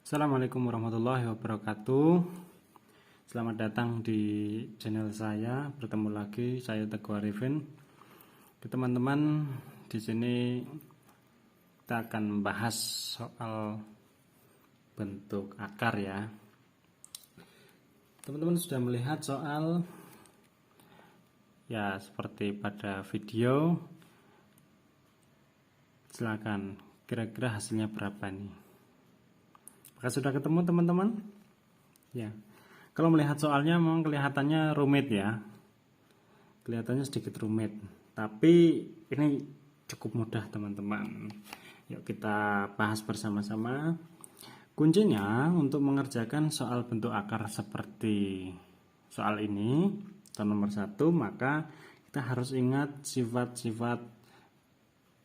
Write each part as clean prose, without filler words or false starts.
Assalamualaikum warahmatullahi wabarakatuh. Selamat datang di channel saya. Bertemu lagi saya Teguh Arifin. Teman-teman, di sini kita akan membahas soal bentuk akar ya. Teman-teman sudah melihat soal ya seperti pada video. Silakan, kira-kira hasilnya berapa nih? Apakah sudah ketemu teman-teman? Ya. Kalau melihat soalnya memang kelihatannya rumit ya. Kelihatannya sedikit rumit. Tapi ini cukup mudah teman-teman. Yuk kita bahas bersama-sama. Kuncinya untuk mengerjakan soal bentuk akar seperti soal ini, atau nomor 1, maka kita harus ingat sifat-sifat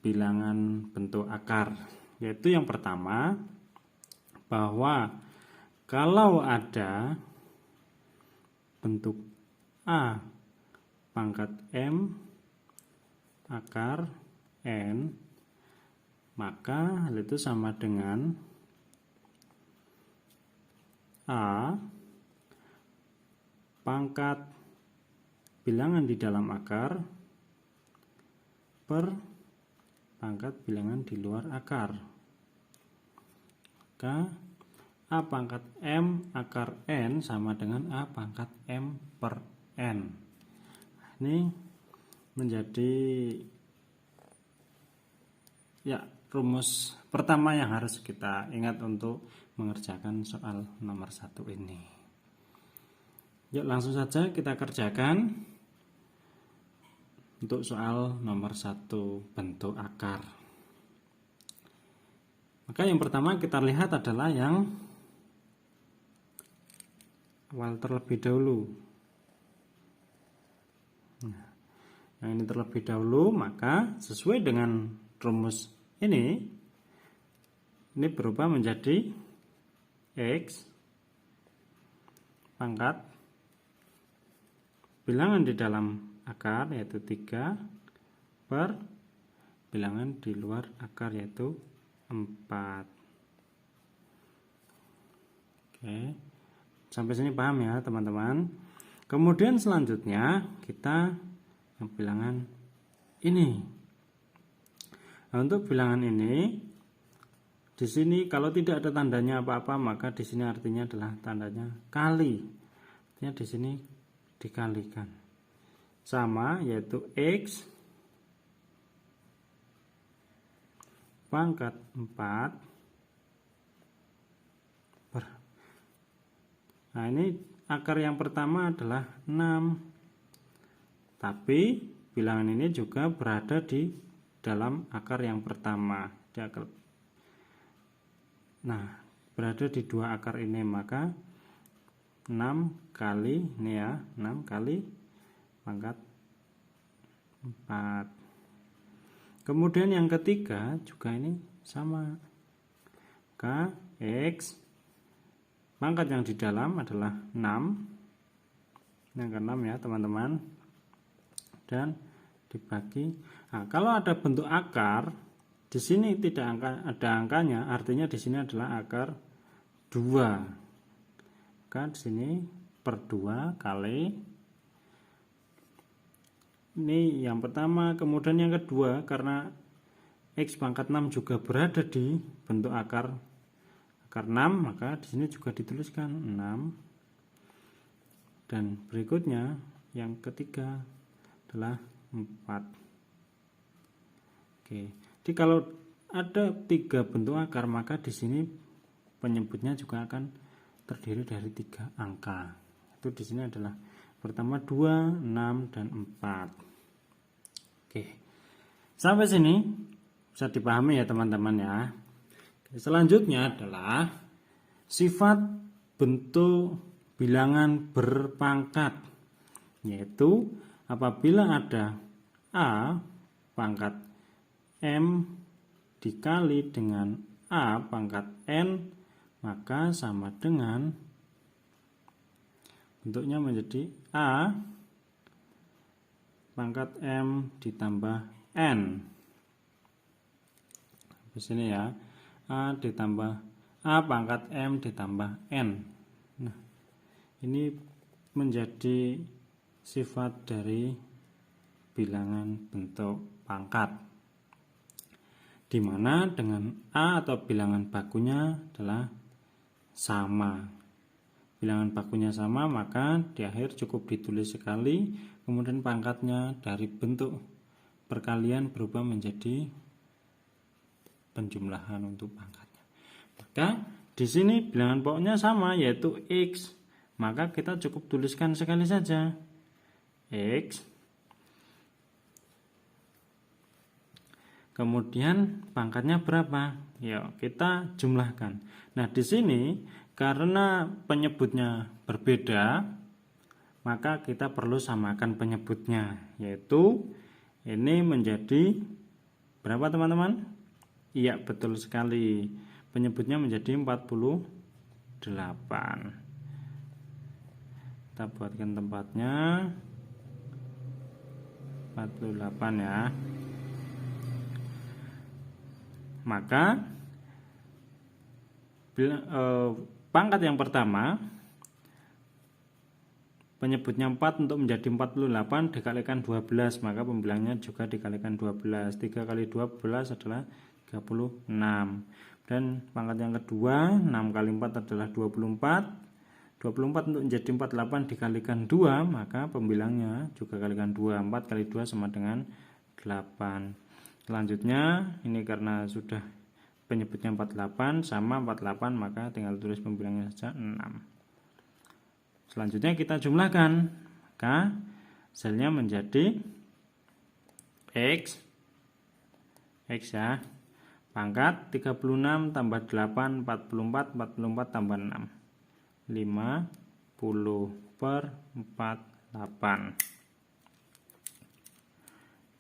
bilangan bentuk akar. Yaitu yang pertama, bahwa kalau ada bentuk A pangkat M akar N, maka hal itu sama dengan A pangkat bilangan di dalam akar per pangkat bilangan di luar akar. Maka A pangkat M akar N sama dengan A pangkat M per N. Ini menjadi ya rumus pertama yang harus kita ingat untuk mengerjakan soal nomor 1 ini. Yuk langsung saja kita kerjakan untuk soal nomor 1 bentuk akar. Maka yang pertama kita lihat adalah yang awal terlebih dahulu. Nah, yang ini terlebih dahulu, maka sesuai dengan rumus ini berubah menjadi X pangkat bilangan di dalam akar yaitu 3 per bilangan di luar akar yaitu 4. Oke, sampai sini paham ya teman-teman. Kemudian selanjutnya kita yang bilangan ini. Nah, untuk bilangan ini di sini kalau tidak ada tandanya apa-apa, maka di sini artinya adalah tandanya kali. Artinya di sini dikalikan. Sama yaitu X pangkat 4 per. Nah, ini akar yang pertama adalah 6. Tapi bilangan ini juga berada di dalam akar yang pertama. Nah, berada di dua akar ini, maka 6 kali ini ya, 6 kali pangkat 4. Kemudian yang ketiga juga ini sama. Maka X pangkat yang di dalam adalah 6. Yang ke-6 ya teman-teman. Dan dibagi. Nah, kalau ada bentuk akar, di sini tidak ada angkanya, artinya di sini adalah akar 2. Maka di sini per 2 kali ini yang pertama, kemudian yang kedua, karena X pangkat 6 juga berada di bentuk akar 6, maka di sini juga dituliskan 6. Dan berikutnya yang ketiga adalah 4. Oke. Jadi kalau ada 3 bentuk akar, maka di sini penyebutnya juga akan terdiri dari 3 angka. Itu di sini adalah pertama 2, 6, dan 4. Oke. Sampai sini bisa dipahami ya teman-teman ya. Selanjutnya adalah sifat bentuk bilangan berpangkat, yaitu apabila ada A pangkat M dikali dengan A pangkat N, maka sama dengan bentuknya menjadi A pangkat M ditambah N. Di sini ya, A ditambah A pangkat M ditambah N. Nah, ini menjadi sifat dari bilangan bentuk pangkat, di mana dengan A atau bilangan bakunya adalah sama. Bilangan bakunya sama, maka di akhir cukup ditulis sekali, kemudian pangkatnya dari bentuk perkalian berubah menjadi penjumlahan untuk pangkatnya. Maka di sini bilangan pokoknya sama, yaitu X. Maka kita cukup tuliskan sekali saja. X. Kemudian pangkatnya berapa? Yuk kita jumlahkan. Nah, di sini karena penyebutnya berbeda, maka kita perlu samakan penyebutnya, yaitu ini menjadi berapa teman-teman? Iya, betul sekali. Penyebutnya menjadi 48. Kita buatkan tempatnya 48 ya. Maka pangkat yang pertama penyebutnya 4 untuk menjadi 48 dikalikan 12, maka pembilangnya juga dikalikan 12. 3 kali 12 adalah 36. Dan pangkat yang kedua 6 kali 4 adalah 24. 24 untuk menjadi 48 dikalikan 2, maka pembilangnya juga kalikan 2. 4 kali 2 sama dengan 8. Selanjutnya ini karena sudah penyebutnya 48 sama 48, maka tinggal tulis pembilangnya saja 6. Selanjutnya kita jumlahkan, maka hasilnya menjadi X ya, pangkat 36 tambah 8 44, 44 tambah 6 50 per 48.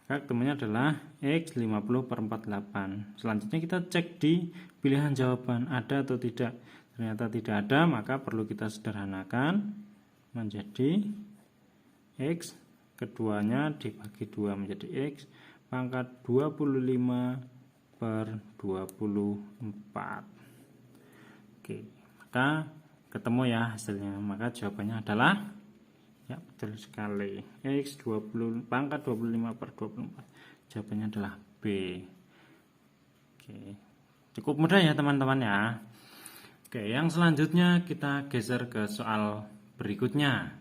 Maka ketemunya adalah X 50 per 48. Selanjutnya kita cek di pilihan jawaban ada atau tidak. Ternyata tidak ada, maka perlu kita sederhanakan menjadi X keduanya dibagi 2 menjadi X pangkat 25 per 24. Oke, maka ketemu ya hasilnya. Maka jawabannya adalah, ya betul sekali, X 20 pangkat 25 per 24. Jawabannya adalah B. Oke, cukup mudah ya teman-teman ya. Oke, yang selanjutnya kita geser ke soal berikutnya,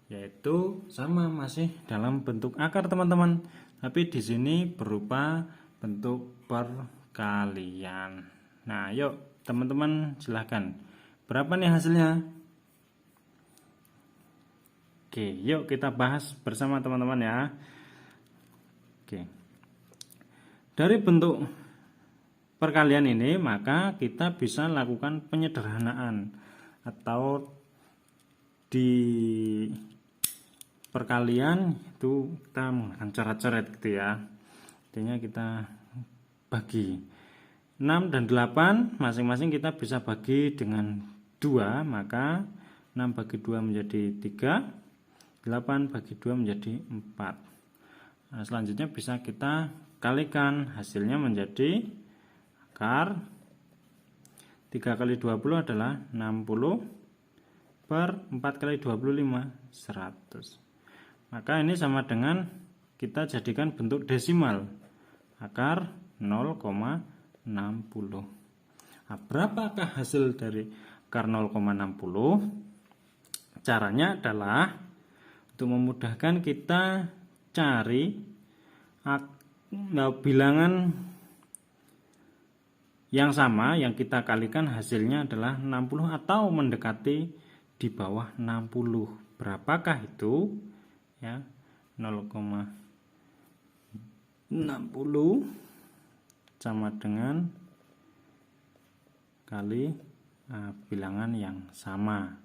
yaitu sama masih dalam bentuk akar teman-teman, tapi di sini berupa bentuk perkalian. Nah, yuk teman-teman silahkan. Berapa nih hasilnya? Oke, yuk kita bahas bersama teman-teman ya. Oke. Dari bentuk perkalian ini, maka kita bisa lakukan penyederhanaan atau di perkalian itu kita menggunakan coret-coret gitu ya. Artinya kita bagi 6 dan 8 masing-masing kita bisa bagi dengan 2, maka 6 bagi 2 menjadi 3, 8 bagi 2 menjadi 4. Nah, selanjutnya bisa kita kalikan, hasilnya menjadi akar 3 kali 20 adalah 60 per 4 kali 25 100. Maka ini sama dengan kita jadikan bentuk desimal, akar 0,60. Nah, berapakah hasil dari akar 0,60? Caranya adalah untuk memudahkan kita cari bilangan yang sama yang kita kalikan hasilnya adalah 60 atau mendekati di bawah 60. Berapakah itu? Ya, 0,60 sama dengan kali bilangan yang sama.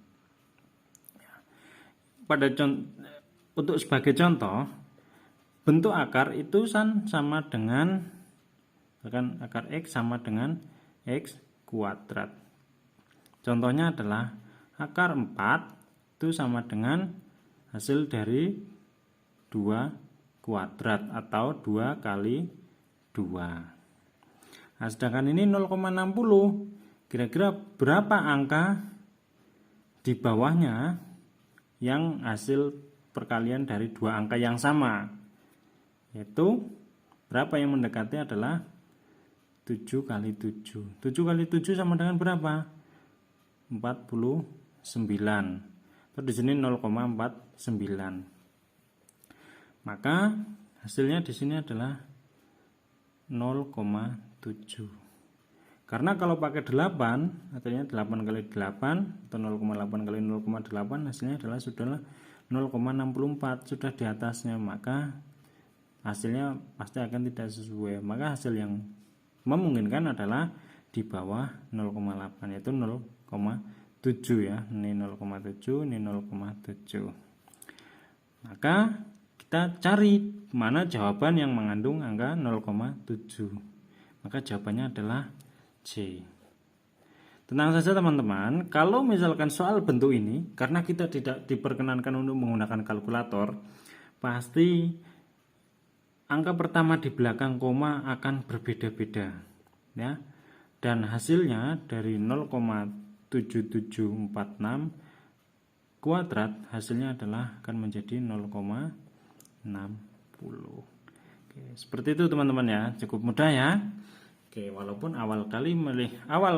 Untuk sebagai contoh, bentuk akar itu sama dengan, bahkan akar X sama dengan X kuadrat. Contohnya adalah akar 4 itu sama dengan hasil dari 2 kuadrat atau 2 kali 2. Nah, sedangkan ini 0,60 Kira-kira berapa angka di bawahnya yang hasil perkalian dari dua angka yang sama? Yaitu berapa yang mendekati adalah 7 kali 7. 7 kali 7 sama dengan berapa? 49. Terus di sini 0,49. Maka hasilnya di sini adalah 0,7. Karena kalau pakai 8, artinya 8 kali 8 atau 0,8 kali 0,8 hasilnya adalah sudah 0,64, sudah di atasnya, maka hasilnya pasti akan tidak sesuai. Maka hasil yang memungkinkan adalah di bawah 0,8, yaitu 0,7 ya. Ini 0,7, ini 0,7. Maka kita cari mana jawaban yang mengandung angka 0,7. Maka jawabannya adalah C. Tenang saja teman-teman, kalau misalkan soal bentuk ini, karena kita tidak diperkenankan untuk menggunakan kalkulator, pasti angka pertama di belakang koma akan berbeda-beda, ya. Dan hasilnya dari 0,7746 kuadrat hasilnya adalah akan menjadi 0,60. Oke, seperti itu teman-teman ya, cukup mudah ya. Oke, walaupun awal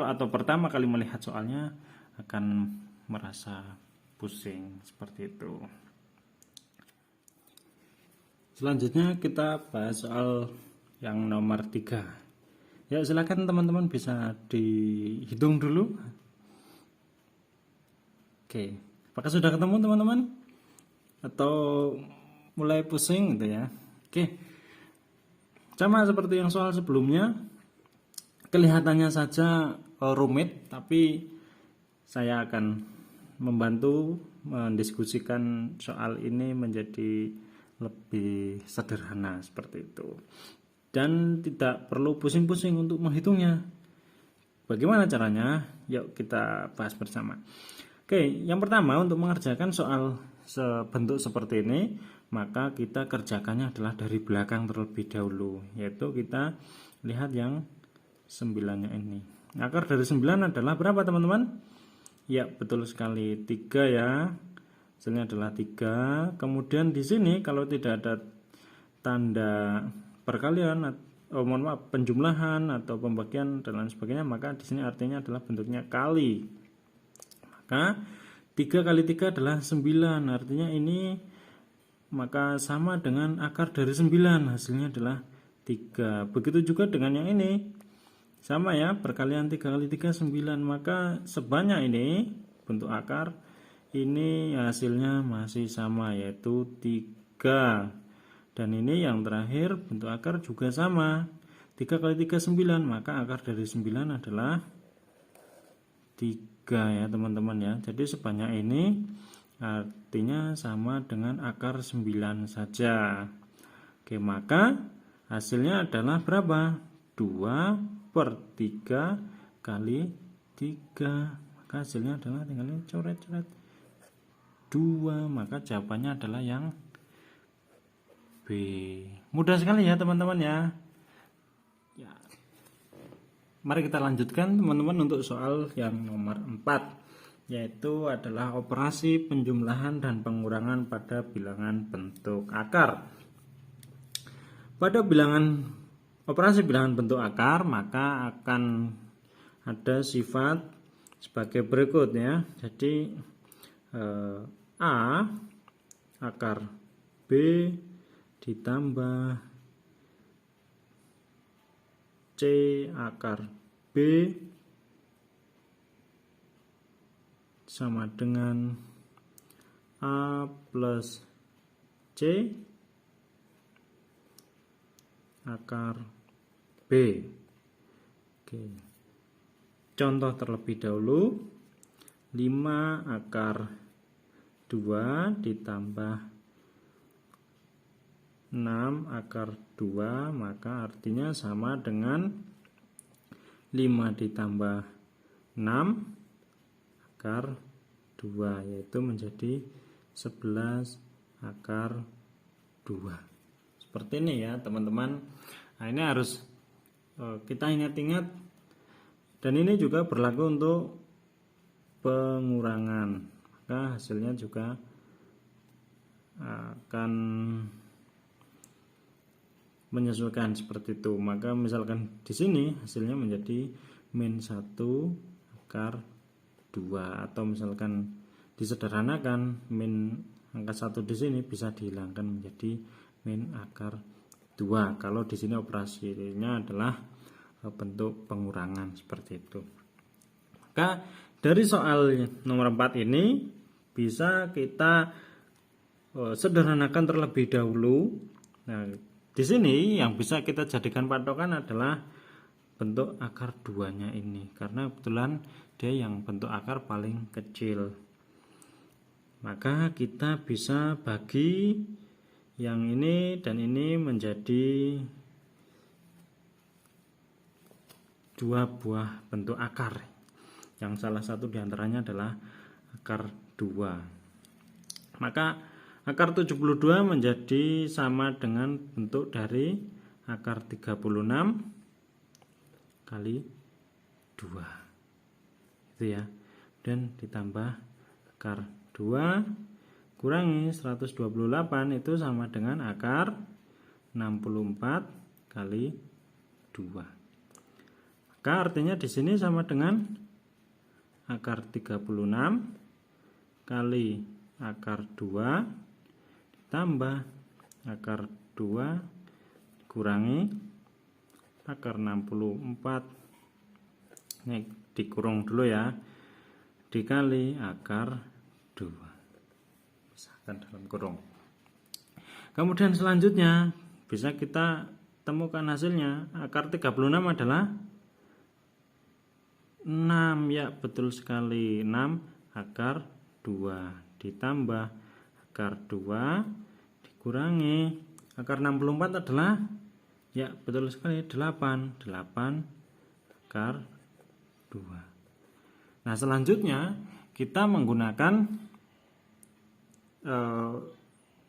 atau pertama kali melihat soalnya akan merasa pusing seperti itu. Selanjutnya kita bahas soal yang nomor 3. Ya, silakan teman-teman bisa dihitung dulu. Oke, apakah sudah ketemu teman-teman? Atau mulai pusing gitu ya? Oke, sama seperti yang soal sebelumnya. Kelihatannya saja rumit, tapi saya akan membantu mendiskusikan soal ini menjadi lebih sederhana seperti itu. Dan tidak perlu pusing-pusing untuk menghitungnya. Bagaimana caranya? Yuk kita bahas bersama. Oke, yang pertama untuk mengerjakan soal sebentuk seperti ini, maka kita kerjakannya adalah dari belakang terlebih dahulu, yaitu kita lihat yang 9-nya ini. Akar dari 9 adalah berapa teman-teman? Ya, betul sekali, 3 ya. Hasilnya adalah 3. Kemudian di sini kalau tidak ada tanda perkalian, penjumlahan atau pembagian dan lain sebagainya, maka di sini artinya adalah bentuknya kali. Maka 3 kali 3 adalah 9. Artinya ini maka sama dengan akar dari 9, hasilnya adalah 3. Begitu juga dengan yang ini. Sama ya, perkalian 3 kali 3 9, maka sebanyak ini bentuk akar ini hasilnya masih sama, yaitu 3. Dan ini yang terakhir bentuk akar juga sama, 3 kali 3 9, maka akar dari 9 adalah 3 ya teman-teman ya. Jadi sebanyak ini artinya sama dengan akar 9 saja. Oke, maka hasilnya adalah berapa? 2/3 kali 3. Maka hasilnya adalah tinggal coret-coret 2. Maka jawabannya adalah yang B. Mudah sekali ya teman-teman ya. Mari kita lanjutkan teman-teman untuk soal yang nomor 4, yaitu adalah operasi penjumlahan dan pengurangan pada bilangan bentuk akar. Pada operasi bilangan bentuk akar, maka akan ada sifat sebagai berikut ya. Jadi A akar B ditambah C akar B sama dengan A plus C akar B. Oke. Contoh terlebih dahulu, 5 akar 2 ditambah 6 akar 2, maka artinya sama dengan 5 ditambah 6 akar 2, yaitu menjadi 11 akar 2. Seperti ini ya teman-teman. Nah, ini harus kita ingat-ingat Dan ini juga berlaku untuk pengurangan, maka hasilnya juga akan menyesuaikan seperti itu. Maka misalkan di sini hasilnya menjadi min 1 akar 2, atau misalkan disederhanakan min angka 1 di sini bisa dihilangkan menjadi min akar 2 kalau di sini operasinya adalah bentuk pengurangan seperti itu. Maka dari soal nomor 4 ini bisa kita sederhanakan terlebih dahulu. Nah, di sini yang bisa kita jadikan patokan adalah bentuk akar 2-nya ini, karena kebetulan dia yang bentuk akar paling kecil. Maka kita bisa bagi yang ini dan ini menjadi 2 buah bentuk akar, yang salah satu diantaranya adalah akar 2. Maka akar 72 menjadi sama dengan bentuk dari akar 36 kali 2 itu ya, dan ditambah akar 2 kurangi 128 itu sama dengan akar 64 kali 2. Maka artinya di sini sama dengan akar 36 kali akar 2 tambah akar 2 kurangi akar 64, ini dikurung dulu ya, dikali akar 2, pisahkan dalam kurung. Kemudian selanjutnya bisa kita temukan hasilnya. Akar 36 adalah 6, ya betul sekali, 6 akar 2 ditambah akar 2 dikurangi akar 64 adalah, ya betul sekali, 8 akar 2. Nah, selanjutnya kita menggunakan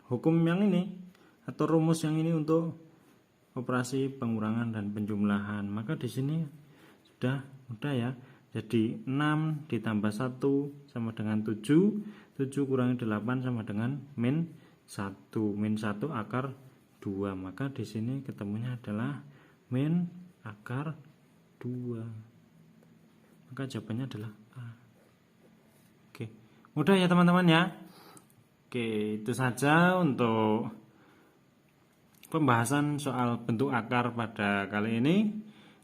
hukum yang ini atau rumus yang ini untuk operasi pengurangan dan penjumlahan. Maka di sini sudah mudah ya. Jadi 6 ditambah 1 sama dengan 7, 7 kurangi 8 sama dengan min 1, min 1 akar 2. Maka di sini ketemunya adalah min akar 2. Maka jawabannya adalah A. Oke, mudah ya teman-teman ya. Oke, itu saja untuk pembahasan soal bentuk akar pada kali ini.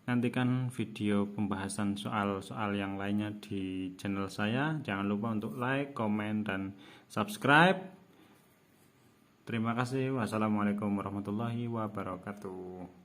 Nantikan video pembahasan soal-soal yang lainnya di channel saya. Jangan lupa untuk like, komen, dan subscribe. Terima kasih. Wassalamualaikum warahmatullahi wabarakatuh.